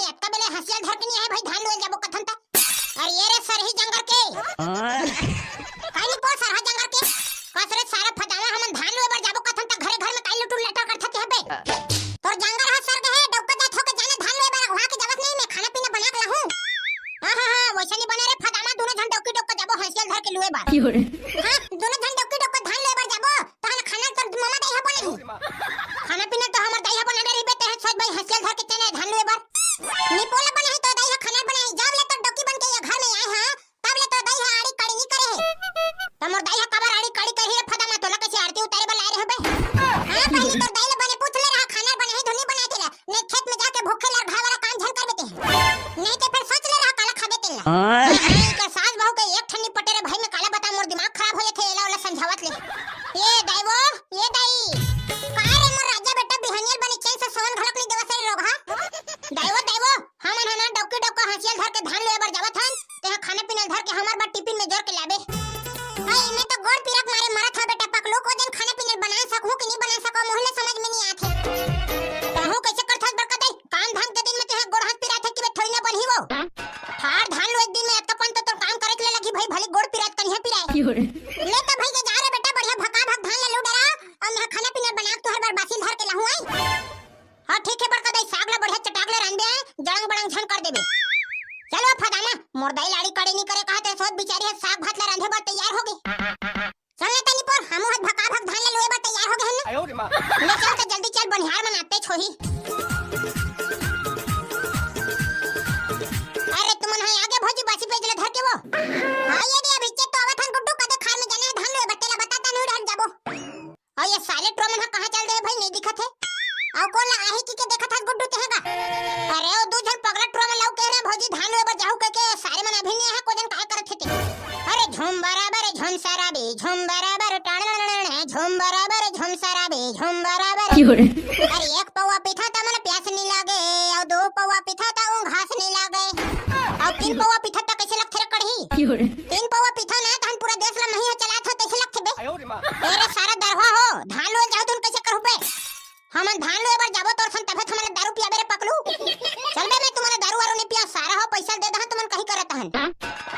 दे अत्ता बेले हसिया धर के नहीं है भाई धान लोए जाबो कथन ता अरे ये रे सरही जंगर के काई पो सरहा जंगर के कसरे सारा फदावा हमन धान लोए बर जाबो कथन ता घरे घर में काई लुटू लटा करथत है बे तोर जंगर ह सर के है डौका जात हो के जाने धान लोए बर वहां के जावत नहीं मैं खाना पीना बना के लाहूं हां वैसे नहीं बने रे फदावा दोनों जन डौकी डौका जाबो हसिया धर के लोए बर हां दोनों जन डौकी डौका धान लोए बर जाबो तहन खाना तर मामा दई है बने खाना पीना तो हमर दई है बने रे बेटे है सोच भाई हसिया धर के चने धान लोए बर नी पोला बने है तो दई है खाना बने है जाव ले तो डौकी बन के घर में आए हां तब ले तो दई है आड़ी कड़ी नहीं करे है तमर दई है कबर आड़ी कड़ी कही रे फदामा तोला कैसे आरती उतारे बल आए रे बे हां पहले तो दई ले बने पूछ ले रहा खाना बने है धुनी बना के नहीं खेत में जाके भूखे लड़ घा वाला काम झन कर देते नहीं तो फिर सोच ले रहा काला खा देते ना का सास बहू के एक ठन्नी पटेरे भाई में काला बता मोर दिमाग खराब हो जाथे एला वाला समझावत ले ये दाईवो ये दाई का रे मोर राजा बेटा बिहनियल बने चैन से सोन घलक नहीं देवा से रोग हां दाईवो हमन हना डौकी डौका हसियल धर के धान लोए बर जावत हन ते खाना पीना धर के हमर बा टिफिन में जोर के लाबे हाय मैं तो गोड़ पीरक मारे मरत ह बेटा पकलो को दिन खाना पीना बना सकहू कि नहीं बना सको मोहल्ले समझ में नहीं आथे कहू कैसे करथस बरकत काम धाम के दिन में ते गोड़ हाथ पिरात है कि थोड़ी ना बनही वो थार धान लो एक दिन में अतपन तो काम करे के लगी भाई भले गोड़ पिरात कन्हे पिराए ले तो भाई के जा रे बेटा बढ़िया भका भक धान ले लो डरा और मैं खाना पीना बना के हर बार बासी धर के लाहू आई हां ठीक है बरकत साग ला बढ़िया चटाक ले रंदे जड़ंग बड़ंग झन कर देबे चलो फदाना मोर दाई लाड़ी कड़ी नहीं करे कहते सोच बिचारी है साग भात ला रंधे बर तैयार हो गई चल ले तनी पर हमहु हाथ भका भक धान ले लोए बर तैयार हो गए हैं आयो रे मां ले चल तो जल्दी चल बनिहार मनाते छोही अरे तुमन है आगे भौजी बासी पे जले धर के वो हां ये दे अभी चेक तो आवत हन गुड्डू कदे खार में जाने धान लोए बतेला बताता नहीं हट जाबो और ये साले ट्रोमन कहां चल दे भाई नहीं दिखत है आउ कौन ला आही की के देखत है गुड्डू तेगा अरे ओ दू जन पगला ट्रोमन लाउ के रे भौजी धान लोए बर जाहू के सारे मन अभी नहीं है कोजन काय करत थे अरे झुम बराबर झुम सराबे झुम बराबर टाण झुम बराबर झुम सराबे झुम बराबर अरे एक पौवा पीठा ता मन प्यास नहीं लागे और दो पौवा पीठा ता ऊ घास नहीं लागे और तीन पौवा पीठा ता कैसे लगथे रे कढ़ी तीन पौवा पीठा ना धान पूरा देश ला नहीं चलात हो कैसे लगथे बे आयो रे मां तेरे सारा दरवा हो धान लोए जाओ तुम कैसे करहु बे हमन धान लोए बर जाबो तोर सन तबे हमन दारू पियाबे रे पकलू चल बे मैं तुम्हारे दारू वारू नहीं पिया सारा हो पैसा दे दहन तुमन कहीं करत हन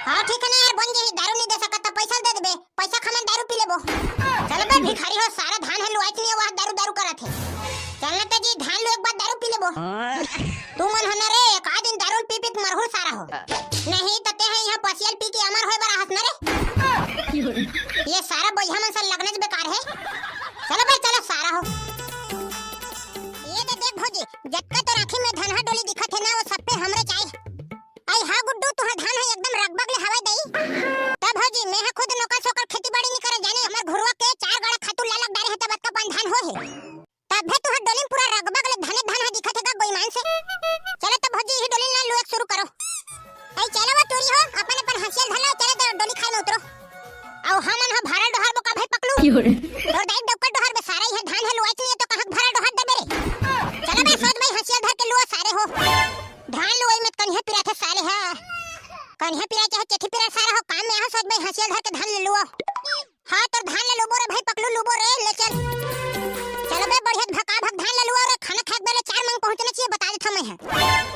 हां ठीक है ना यार बन जे दारू नहीं दे सकत पैसा दे देबे पैसा खमन दारू पी लेबो चल बे भिखारी हो सारा धान है लोआत नहीं वह दारू दारू करत है चलना ते जी धान लो एक बार दारू पी लेबो तुमन हन रे एक दिन दारू पी पी के मरहु सारा हो नहीं तते है यहां पसियल पी के अमर होय बर हंस ना रे ये सारा बोझा मन से लगने बेकार है चलो भाई चलो सारा हो ये देख भौजी जक्का तो राखी में धनहा डोली दिखत है ना वो सब पे हमरे चाहिए आई हां गुड्डू तुहा धान है एकदम रगबग ले हवा दई तब भौजी मैं खुद नौकर सोकर खेती बाड़ी नहीं करे जाने हमर घुरवा के चार गाड़ा खातू ला लग डारे है तब का धान हो है तब भी तुहा डोली पूरा रगबग ले धान है दिखत है का गोईमान से चलो तब भौजी ही डोली ना लुएक शुरू करो आई चलो वो टूरी हो अपन अपन हंसियल धन चले तो डोली खाए में उतरो आओ हमन ह भारा डोहर बोका भाई पकलू और दाई डोका डोहर में सारा ही धान है लुआई नहीं तो कहां भारा डोहर दे मेरे चलो मैं सोच भाई हंसियल धर के लुआ सारे हो धान लुआई में कन्हे पिरा थे साले है कन्हे पिरा चाहे चेठी पिरा सारा हो काम में यहां सोच भाई हंसियल धर के धान ले लुआ हां तो धान ले लुबो रे भाई पकलू लुबो रे ले चल चलो बे बढ़िया भका भक धान ले लुआ रे खाना खाए बेले 4 मंग पहुंचना चाहिए बता देता मैं है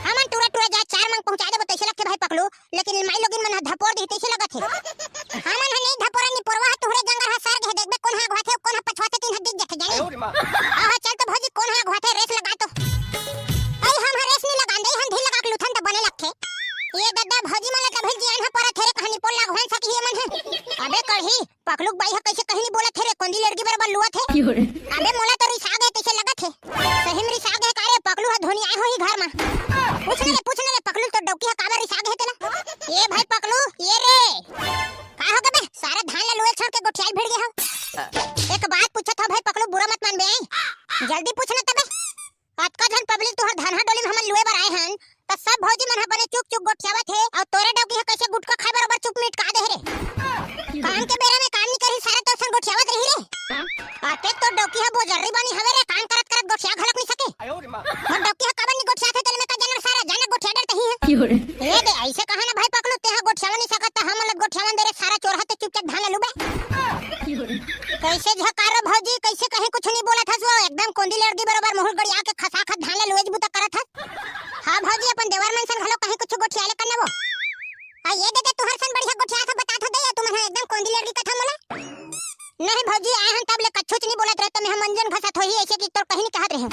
हमन टूरा टूरा जा 4 मंग पहुंचा दे बताइए लगते भाई पकलू लेकिन माई लोगिन मन धपोर दी तैसे लगत है हमन है नहीं धपोरा नहीं परवा तोहरे जंगल है सर के देखबे कोन हा घाथे कोन हा पछवाते तीन हड्डी देखे जाने आहा चल तो भौजी कोन हा घाथे रेस लगा तो आई हम रेस नहीं लगा दे हम ढील लगा के लुथन तो बने लगथे ये दद्दा भौजी मन मतलब जियान है पर थेरे कहानी पोल लागवन सकी है मन है अबे कढ़ी पकलुक बाई है कैसे कहीं नहीं बोला थेरे कोंदी लड़की बराबर लुआ थे अबे मोला तो रिसाग है कैसे लगत है सही में रिसाग है कारे पकलू है धोनी आए हो ही घर में पूछने ले पकलू तो डौकी है काबर रिसाग है तेला ये भाई पकलू ये रे का हो गबे सारा धान ले लुए छोड़ के गोठियाल भिड़ गया हो एक बात पूछत हो भाई पकलू बुरा मत मान बे जल्दी पूछना तबे अतका धन पब्लिक तोहर धान डोली में हमन लुए बर आए हन त सब भौजी मन बने चुप चुप गोठियावत है और तोरे डौकी है कैसे गुटका खाए बराबर चुप मीट का दे रे काम के बेरा में काम नहीं करी सारा तो सन गोठियावत रही रे आते तो डौकी है बोजर्री बनी हवे रे काम करत करत गोठिया घलक नहीं सके आयो रे मां और डौकी है काबर नहीं गोठिया थे तेरे में का जनर सारा जाना गोठिया डरते ही है ये दे ऐसे कहा ना भाई पकलू ते गोठिया नहीं सकत हम लग गोठिया दे रे सारा चोर हाथे चुपचाप धान लुबे कैसे झकारो भौजी कैसे कहीं कुछ नहीं बोला था सो एकदम कोंदी लड़की बराबर मुहर गड़िया के खसा खा धान लुएज बुता करत था हां भौजी अपन देवर मन सन घलो कहीं कुछ गोठियाले करना वो आ ये देते तुहर सन बढ़िया गोठिया था बता तो दे तुम एकदम कोंदी लड़की कथा मोला नहीं भौजी आए हम तब ले कछुच नहीं बोलत रहे तो मैं मंजन घसत होई ऐसे कि तोर कहीं नहीं कहत रहे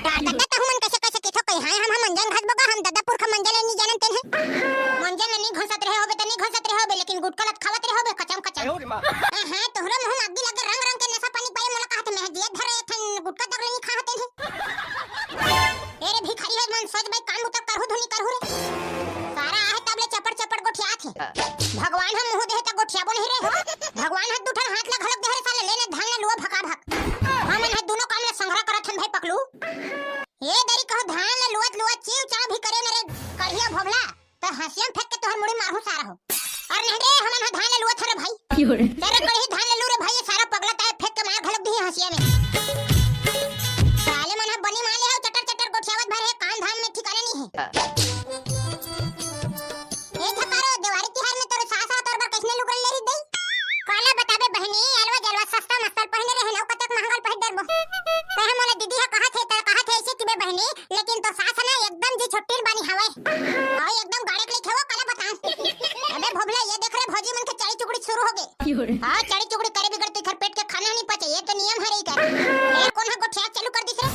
दादा तो हम कैसे कैसे किथो कहीं हां हम मंजन घस बगा हम दादापुर का मंजन नहीं जानते हैं मंजन नहीं घसत रहे होबे त नहीं घसत रहे होबे लेकिन गुटका लत खावत रहे होबे कचम कचम हां तोहरा मुंह अग्गी लगे रंग रंग के नशा पानी पाए मोला कहत मैं जिए धरे थन गुटका दगले नहीं खाते हैं एरे भिखारी है मन सोच भाई काम उतर करहु धुनी करहु रे सारा आहे तबले चपड़ चपड़ गोठिया थे भगवान हम मुंह देहे त गोठिया बन रे भगवान हाथ दुठन हाथ ला घलक दे रे साले लेने धान ला लुआ भका भक हमन है दोनों काम ला संग्रह करत हन भाई पकलू ये दरी कहो धान ला लुआ लुआ चीव चा भी करे न रे कढ़िया भोगला त हसियम फेंक के तोहर मुड़ी मारहु सारा हो और नहीं रे हमन है धान ला लुआ थरे भाई तेरे कढ़ी धान ला लू रे भाई सारा पगला ताए फेंक के मार घलक दी हसिया में साले मन है बनी माले है चटर चटर गोठियावत भर है काम धाम में ठिकाना नहीं है ए झकारो दिवाली तिहार में तोर सास और तोर कैसने लुगल लेरी दई काला बताबे बहनी अलवा जलवा सस्ता मसल पहने रहे नौ कतक महंगल पहिर डरबो कहे मोला दीदी है कहा थे ऐसे कि बे बहनी लेकिन तो सास ना एकदम जी छोटीर बानी हवे और एकदम गाड़े के खेवो काला बता अबे भोबला ये देख रे भौजी मन के चड़ी चुगड़ी शुरू हो गई हां चड़ी चुगड़ी करे बिगड़ तो घर पेट के खाना नहीं पचे ये तो नियम है रे कर ए कौन है गोठिया चालू कर दिस रे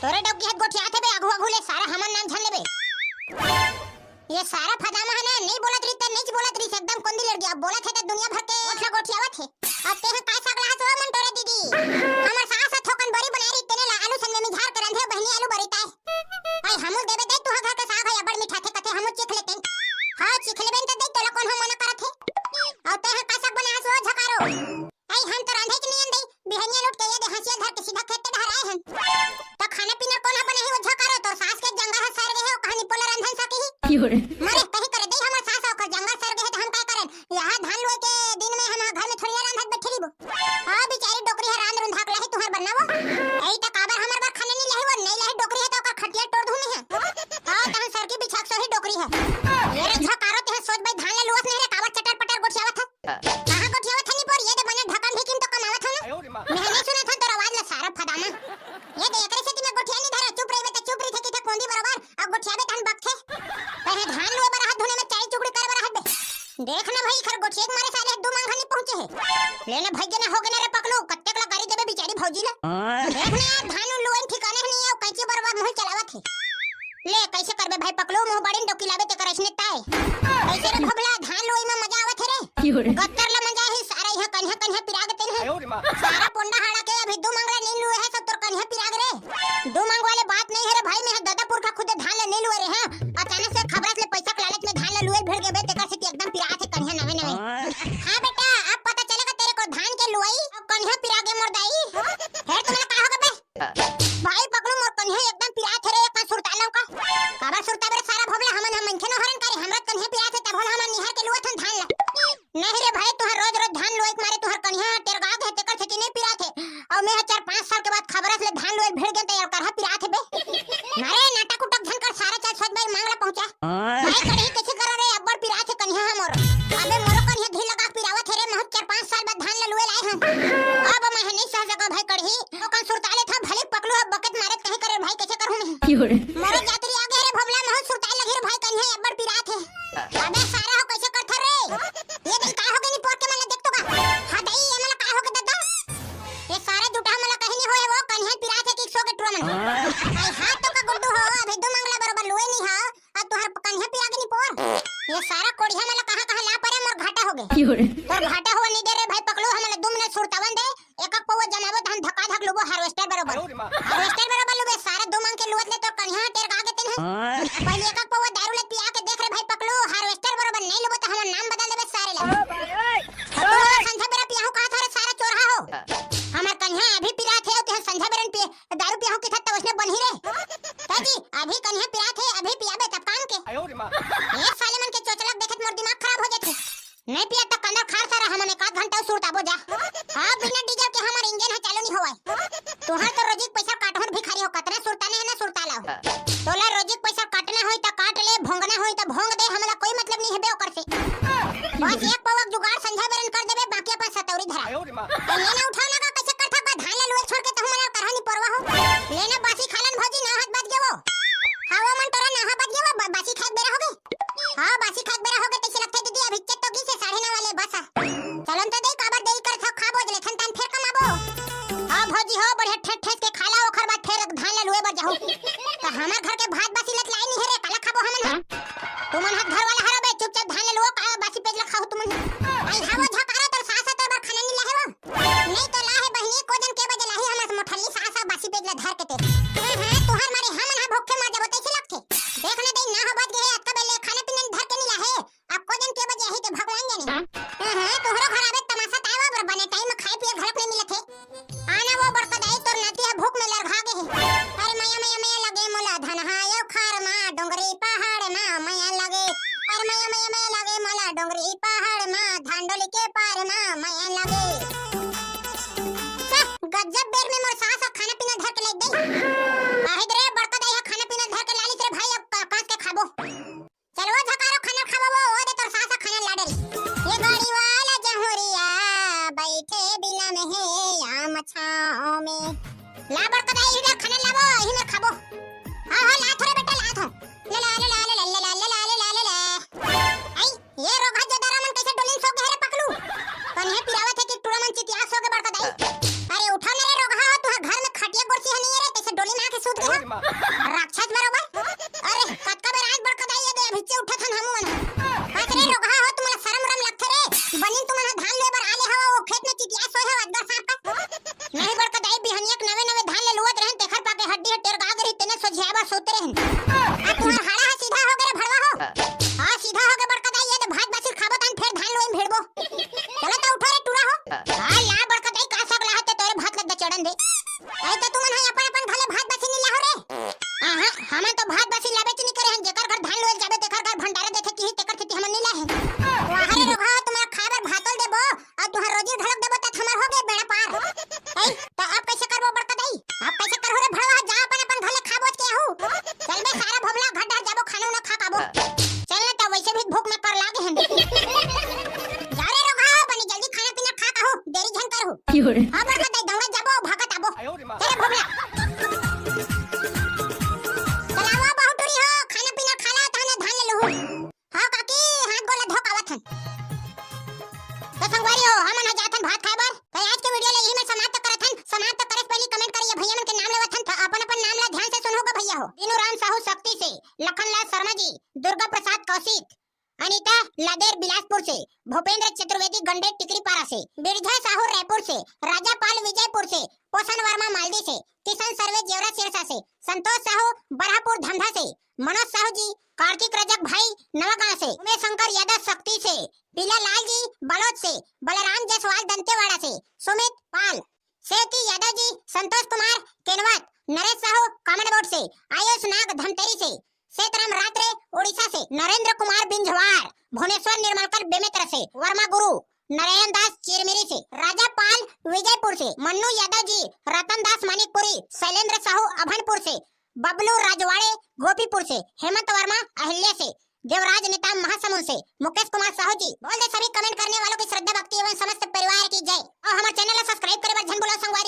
तोरे डबकी है गोठिया थे बे आगु आगु ले सारा हमन नाम झन लेबे ये सारा फदामा है ना नहीं बोलत रही त नहीं बोलत रही एकदम कोंदी लड़ गया बोलत है त दुनिया भर के ओठला गोठियावत है अब ते है का सगला हसो मन तोरे दीदी हमर सास थोकन बड़ी बना रही तेने ला आलू सन में मिझार कर रंधे बहनी आलू बरीता है आई हमू देबे दे तू घर के साग है बड़ मीठा थे कथे हमू चीख लेते हां चीख लेबे त दे तोला कौन हम मना करत है अब ते है का सग बना हसो झकारो आई हम तो रांधे के नहीं अंदई बिहनिया लूट के ये दे हंसिया धर के सीधा खेत पे धराए हैं त खाना पीना कौन बने है वो झकारो तो सास के जंगा है सर गए हो कहानी पोला रंधन सकी मरे कहीं करे दे हमर सास ओकर जंगा सर गए त हम का करन यहां धान लोए के दिन में हम घर में थोड़ी रांधत बैठली बो हां बेचारी डोकरी है रांध रुंधा के लही तुहर बनावो एई त काबर हमर बार खाने नहीं लही वो नहीं लही डोकरी है तो ओकर खटिया तोड़ दूं है हां तहन सर की बिछाक सही डोकरी है ये झकारो ते सोच भाई धान ले लुवत नहीं रे काबर चटर पटर गोठियावत है कहां गोठियावत नहीं पर ये दे बने ढकन भिकिन तो कमावत है ना मैं नहीं सुना था तो आवाज ला सारा फदामा ये दे एकरे से ती मैं गोठिया नहीं धरा चुप रही त चुप रही थे कि कोंदी बराबर अब गोठियाबे तहन बक थे पहले धान लोए बर हाथ धोने में चाई चुगड़ी करे बर हाथ बे देखना भाई खर गोठिया के मारे साले दो मांग नहीं पहुंचे है लेने भाई जना हो गए ना रे पकलो कत्ते ला गाड़ी देबे बेचारी भौजी ला देखना यार धान लोए ठिकाने नहीं है कैसे बर्बाद मोह चलावत है ले कैसे करबे भाई पकलो मोह बड़ी डोकी लाबे ते करसने ताए कैसे रे भगला धान लोए में मजा आवत है रे गत्तर ला मजा है सारा यहां कन्हा कन्हा पिरागते है सारा पोंडा हाड़ा के अभी दो मांगला नहीं लुए है सब तोर कन्हा पिराग रे दो मांग वाले बात नहीं है रे भाई मैं दादापुर का खुद धान ले नहीं लुए रे हां अचानक से खबरत ले पैसा के लालच में धान ले लुए भिड़ के बे तेकर से एकदम पिरात है कन्हा नवे नवे हां बेटा अब पता चलेगा तेरे को धान के लुआई अब कन्हा पिरागे मोर दाई फिर तुम्हें का होगा बे भाई पकड़ो मोर कन्हा एकदम पिरात है रे का सुरतालो का काबर सुरता बे सारा भोबला हमन हम मनखे न हरन करे हमरा कन्हा पिरात है तब हमन निहर के लुआ थन धान ला नहीं रे भाई तुहर रोज रोज धान लोए के मारे तुहर कन्हा तेर गाग है तेकर से नहीं पिरात है और मैं 4-5 साल के बाद खबरत ले धान लोए भिड़ गए त यार करहा पिरात है बे मारे नाटक उटक धन कर सारा चल सोच भाई मांगला पहुंचा भाई कड़ी कैसे करो रे अब्बड़ पिरात है कन्हा हमर अबे मोरो कन्हा घी लगा पिरावत है रे महत 4-5 साल बाद धान लुए लाए हम अब मैं नहीं सह सका भाई कड़ी तो कन सुरताले था भले पकलू अब बकेट मारे कहीं करे भाई कैसे करूं मैं मोरो जातरी आगे रे भोबला महत सुरताले लगे रे भाई कन्हा अब्बड़ पिरात है अबे सारा हो कैसे करथ रे ये दिन का हो गई पोर के मन देख तो का हां दई ये मन का हो के दादा ये सारे जुटा मला कहीं नहीं होए वो कन्हा पिरात है कि 100 के टुरमन आई हां तो का गुड्डू हो अबे दो मंगला बरोबर लुए नहीं हां और तुहर कन्हा पिरागे नहीं पोर ये सारा कोड़िया मला कहां ला परे मोर घाटा हो गए और घाटा हो नहीं दे रे भाई पकड़ो हमला 2 मिनट सुरतावन दे एक एक पवा जमावो धान धक्का धक लुबो हार्वेस्टर बरोबर लुबे सारा दो मांग के लुवत ले तो कन्हा तेर गागे तेन है पहले एक एक पवा दारू ले पिया के देख रे भाई पकड़ो हार्वेस्टर बरोबर नहीं लुबो तो हमर नाम बदल देबे सारे ला संध्या बेरा पियाहू कहा था रे सारा चोरहा हो हमर कन्हा अभी पिरात है तो संध्या बेरन पे दारू पियाहू के था तो उसने बन ही रे ताजी अभी कन्हा पिरात है अभी पियाबे तब काम के ये साले मन के चोचलक देखत मोर दिमाग खराब हो जाथे नहीं पिया त कंदर खार सारा हमन 1 घंटा सुरताबो जा हां बिना डीजल के हमर इंजन है चालू नहीं होवे तोहर तो रोजिक पैसा काटहर भिखारी हो कतना सुरताने है ना सुरताला तोला रोजिक पैसा काटना होई त काट ले भोंगना होई त भोंग दे हमला कोई मतलब नहीं है बे ओकर से बस एक पवक जुगाड़ संध्या बेरन कर देबे बाकी अपन सतौरी धरा लेना उठाना का कैसे करथा का धान ले लुए छोड़ के त हमला करहानी परवा हो लेना बासी खालन भौजी ना हाथ बाज गेवो हां वो मन तोरा ना बासी खाक बेरा हो गए। हां बासी खाक बेरा हो गए तैसे लगथे दीदी अभी इज्जत तो की से 9:30 वाले बस चलन तो दे काबर देई कर था खा बोज लेथन तन फेर कमाबो। हां भौजी हो बढ़िया ठेठ ठेठ के खाला ओखर बाद फेर धान ले लुए बर जाहू तो हमर घर के भात बासी लत लाई नहीं है रे काला खाबो हमन तुमन हाथ घर वाला हरबे चुपचाप धान ले लुओ का बासी पेज ल खाओ तुमन आई हावो झकारा तो सासा तो बार खाना नहीं लाहे वो नहीं तो लाहे बहनी को जन के बजे लाही हमर मोठली सासा बासी पेज ल धर के ते हां तुहर मारे हमन हा भूखे मर जाबो तैसे लगथे देखना दे ना हो बात गे अक्का बेले खाना पीना धर के नहीं लाहे अब को जन के बजे आही ते भगवान जाने हां तोहरो घर आवे तमाशा तावा बर बने टाइम खाए पिए घर पे मिलत है आना वो बड़का दाई तोर नाती है भूख में लरघा गे है अरे मैया मैया मैया लगे मोला धन हायो खार मा डोंगरी पहाड़ मा मैया लगे अरे मैया मैया मैया लगे मोला डोंगरी पहाड़ मा धांडोली के पार मा मैया लगे गजब बेर में मोर सास खाना पीना धर के ले दे आहिद रे बड़का दाई खाना पीना धर के लाली रे भाई अब कास के खाबो चलो झकारो खाना खाबो वो दे तोर सास खाना लाडे ये गाड़ी वाला जहुरिया बैठे बिना में है आम छाओ में ला बड़का दाई इधर खाना लाबो ही में खाबो हां हां ला थोड़े बेटा ला थो ले ला ले ला ले ला ले ला ले ला ले ला आई ये रोगा जो दरा मन कैसे डोलिन सो गहरे पकलू कौन है पिरावत है कि टूड़ा मन चितिया सो के बड़का दाई अरे उठा ना रे रोगा तू घर में खटिया कुर्सी है नहीं रे कैसे डोली में आके सूत गया राक्षस बरोबर अरे कतका बेर आज बड़का दाई दे भिचे उठा थन हमू मन काच रे रोगा हो तुमला शर्म रम लगथे रे बनिन तुमन धान ले बर आले हो वो खेत में चितिया सो है अद्दर साहब का नहीं बड़का दाई बिहनियक नवे नवे धान ले लुवत रहन तेखर पाके हड्डी टेर गा गरी तने सोझियाबा सोते रहन आ तुम्हारा हाड़ा सीधा हो गरे भड़वा हो हां सीधा हो गए बड़का दाई ये भात बासी खाबो तन फिर धान लोइन भेड़बो चलो तो उठो रे टूड़ा हो हां ला बड़का दाई का सग लाहते तोरे भात लग चढ़न दे आई तो तुमन है अपन अपन घले भात बासी नहीं लाहो रे हां हम तो भात बासी लाबे च नहीं करे हन जेकर घर धान लोइल जाबे तेकर घर भंडारे देखे की तेकर खेती हम नहीं लाहे वाहरे रोगा तुम्हारा खाबर भातल देबो और तुहार रोजी ढलक देबो त हमर हो गए बेड़ा पार आई तो अब कैसे करबो बड़का दाई अब कैसे करहो रे भड़वा जा अपन अपन घले खाबो के आहू चल बे सारा भोबला घर डर जाबो खाना ना खा पाबो चल ना तो वैसे भी भूख में कर लागे हन जा रे रोगा बनी जल्दी खाना पीना खा कहू देरी झन करहू हां बड़का दाई दौड़ा जाबो भागत आबो चल भोबला चलावा बहुटुरी हो खाना पीना खाला ताने धान ले लहू हां काकी हाथ गोला धोकावत हन तो संगवारी हो हमन जाथन भात खाए बर तो आज के वीडियो ले यही में समाप्त करत हन समाप्त करे पहले कमेंट करिए भैया मन के नाम लेवत हन तो अपन अपन नाम ला ध्यान से सुनोगे भैया हो दीनू राम साहू शक्ति से लखनलाल शर्मा जी दुर्गा प्रसाद कौशिक अनीता लादेर बिलासपुर से भूपेंद्र चतुर्वेदी गंडे टिकरी पारा से बिरजा साहू रायपुर से राजापाल विजयपुर से पोषण वर्मा मालदी से किशन सर्वे जेवरा सिरसा से संतोष साहू बरहापुर धंधा से मनोज साहू जी कार्तिक रजक भाई नवागांव से उमेश शंकर यादव शक्ति से पीला लाल जी बलोद से बलराम जायसवाल दंतेवाड़ा से सुमित पाल सेती यादव जी संतोष कुमार केनवत नरेश साहू कामनबोट से आयुष नाग धमतेरी से सेतराम रात्रे ओडिशा से नरेंद्र कुमार बिंझवाड़ भुवनेश्वर निर्मलकर बेमेतरा से वर्मा गुरु नारायण दास चिरमिरी से राजापाल विजयपुर से मन्नू यादव जी रतन दास मानिकपुरी शैलेंद्र साहू अभनपुर से बबलू राजवाड़े गोपीपुर से हेमंत वर्मा अहिल्या से देवराज नेताम महासमुंद से मुकेश कुमार साहू जी बोल दे सभी कमेंट करने वालों की श्रद्धा भक्ति एवं समस्त परिवार की जय और हमारे चैनल को सब्सक्राइब करे बर झन बोला संगवारी।